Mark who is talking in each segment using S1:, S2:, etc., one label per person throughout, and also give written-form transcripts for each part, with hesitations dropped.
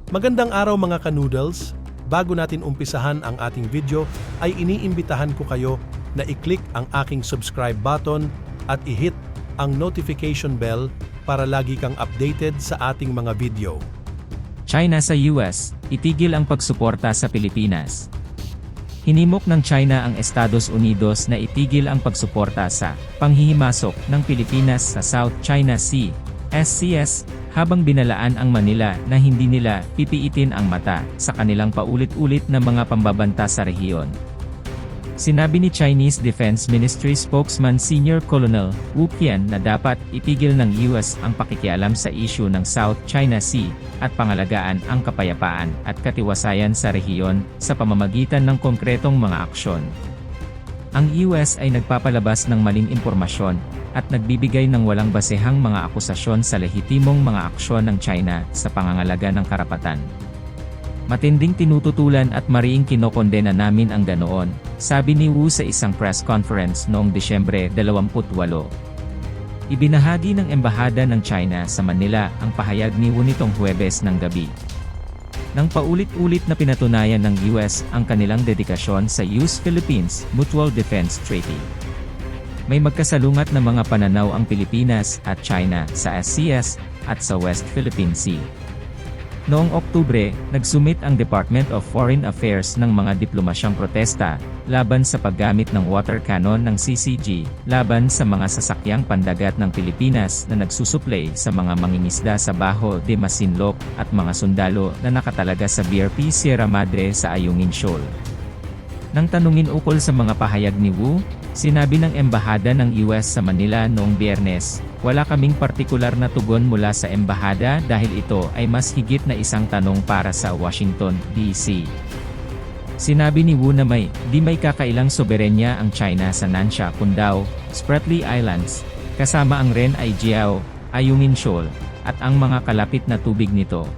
S1: Magandang araw mga ka-noodles! Bago natin umpisahan ang ating video ay iniimbitahan ko kayo na i-click ang aking subscribe button at i-hit ang notification bell para lagi kang updated sa ating mga video.
S2: China sa US, itigil ang pagsuporta sa Pilipinas. Hinimok ng China ang Estados Unidos na itigil ang pagsuporta sa panghihimasok ng Pilipinas sa South China Sea, SCS, habang binalaan ang Manila na hindi nila pipiitin ang mata sa kanilang paulit-ulit na mga pambabanta sa rehiyon. Sinabi ni Chinese Defense Ministry spokesman Senior Colonel Wu Qian na dapat itigil ng US ang pakikialam sa issue ng South China Sea at pangalagaan ang kapayapaan at katiwasayan sa rehiyon sa pamamagitan ng konkretong mga aksyon. Ang US ay nagpapalabas ng maling impormasyon at nagbibigay ng walang basehang mga akusasyon sa lehitimong mga aksyon ng China sa pangangalaga ng karapatan. Matinding tinututulan at mariing kinokondena namin ang ganoon, sabi ni Wu sa isang press conference noong Disyembre 28. Ibinahagi ng Embahada ng China sa Manila ang pahayag ni Wu nitong Huwebes ng gabi. Nang paulit-ulit na pinatunayan ng US ang kanilang dedikasyon sa US-Philippines Mutual Defense Treaty. May magkasalungat na mga pananaw ang Pilipinas at China sa SCS at sa West Philippine Sea. Noong Oktubre, nagsumit ang Department of Foreign Affairs ng mga diplomasyang protesta laban sa paggamit ng water cannon ng CCG laban sa mga sasakyang pandagat ng Pilipinas na nagsusuplay sa mga mangingisda sa Bajo de Masinloc at mga sundalo na nakatalaga sa BRP Sierra Madre sa Ayungin Shoal. Nang tanungin ukol sa mga pahayag ni Wu, sinabi ng Embahada ng US sa Manila noong Biyernes, "Wala kaming partikular na tugon mula sa Embahada dahil ito ay mas higit na isang tanong para sa Washington, D.C." Sinabi ni Wu na di may kakailang soberenya ang China sa Nansha, Cundao, Spratly Islands, kasama ang Ren ay Jiao, Ayungin Shoal, at ang mga kalapit na tubig nito.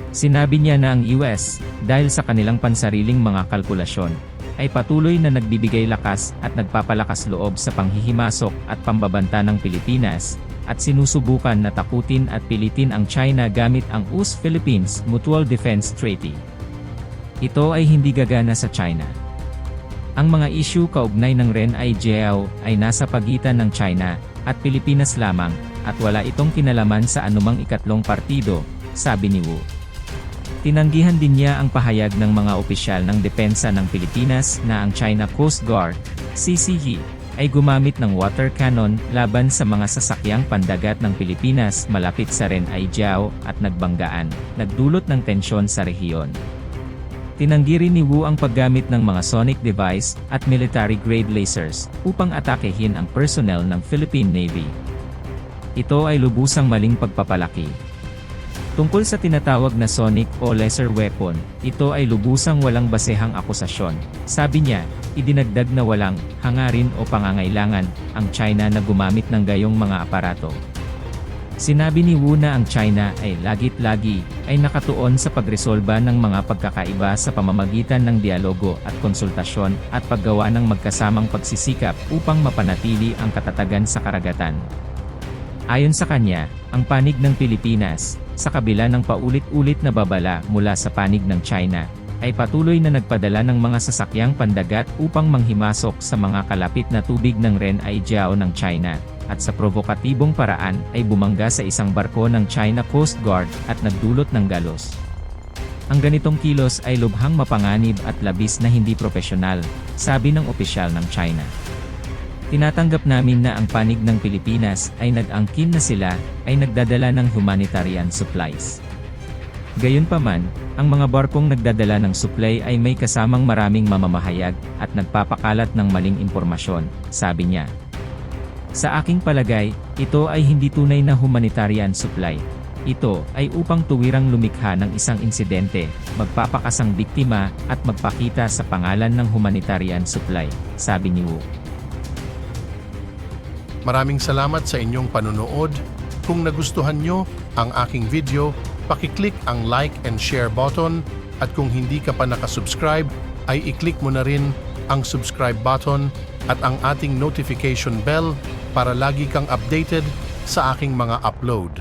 S2: Sinabi niya na ang US, dahil sa kanilang pansariling mga kalkulasyon, ay patuloy na nagbibigay lakas at nagpapalakas loob sa panghihimasok at pambabanta ng Pilipinas, at sinusubukan na takutin at pilitin ang China gamit ang US-Philippines Mutual Defense Treaty. Ito ay hindi gagana sa China. Ang mga issue kaugnay ng Ren ay Jiao ay nasa pagitan ng China at Pilipinas lamang, at wala itong kinalaman sa anumang ikatlong partido, sabi ni Wu. Tinanggihan din niya ang pahayag ng mga opisyal ng depensa ng Pilipinas na ang China Coast Guard, CCG, ay gumamit ng water cannon laban sa mga sasakyang pandagat ng Pilipinas malapit sa Ren ay Jiao at nagbanggaan, nagdulot ng tensyon sa rehiyon. Tinanggi rin ni Wu ang paggamit ng mga sonic device at military-grade lasers upang atakehin ang personnel ng Philippine Navy. Ito ay lubusang maling pagpapalaki. Tungkol sa tinatawag na sonic o laser weapon, ito ay lubusang walang basehang akusasyon. Sabi niya, idinagdag na walang hangarin o pangangailangan ang China na gumamit ng gayong mga aparato. Sinabi ni Wu na ang China ay lagit-lagi ay nakatuon sa pagresolba ng mga pagkakaiba sa pamamagitan ng dialogo at konsultasyon at paggawa ng magkasamang pagsisikap upang mapanatili ang katatagan sa karagatan. Ayon sa kanya, ang panig ng Pilipinas, sa kabila ng paulit-ulit na babala mula sa panig ng China, ay patuloy na nagpadala ng mga sasakyang pandagat upang manghimasok sa mga kalapit na tubig ng Ren ay Jiao ng China, at sa provokatibong paraan ay bumangga sa isang barko ng China Coast Guard at nagdulot ng galos. Ang ganitong kilos ay lubhang mapanganib at labis na hindi propesyonal, sabi ng opisyal ng China. Tinatanggap namin na ang panig ng Pilipinas ay nag-angkin na sila ay nagdadala ng humanitarian supplies. Gayunpaman, ang mga barkong nagdadala ng supply ay may kasamang maraming mamamahayag at nagpapakalat ng maling impormasyon, sabi niya. Sa aking palagay, ito ay hindi tunay na humanitarian supply. Ito ay upang tuwirang lumikha ng isang insidente, magpapakasang biktima at magpakita sa pangalan ng humanitarian supply, sabi ni Wu.
S1: Maraming salamat sa inyong panunood. Kung nagustuhan nyo ang aking video, pakiclick ang like and share button, at kung hindi ka pa nakasubscribe, ay i-click mo na rin ang subscribe button at ang ating notification bell para lagi kang updated sa aking mga upload.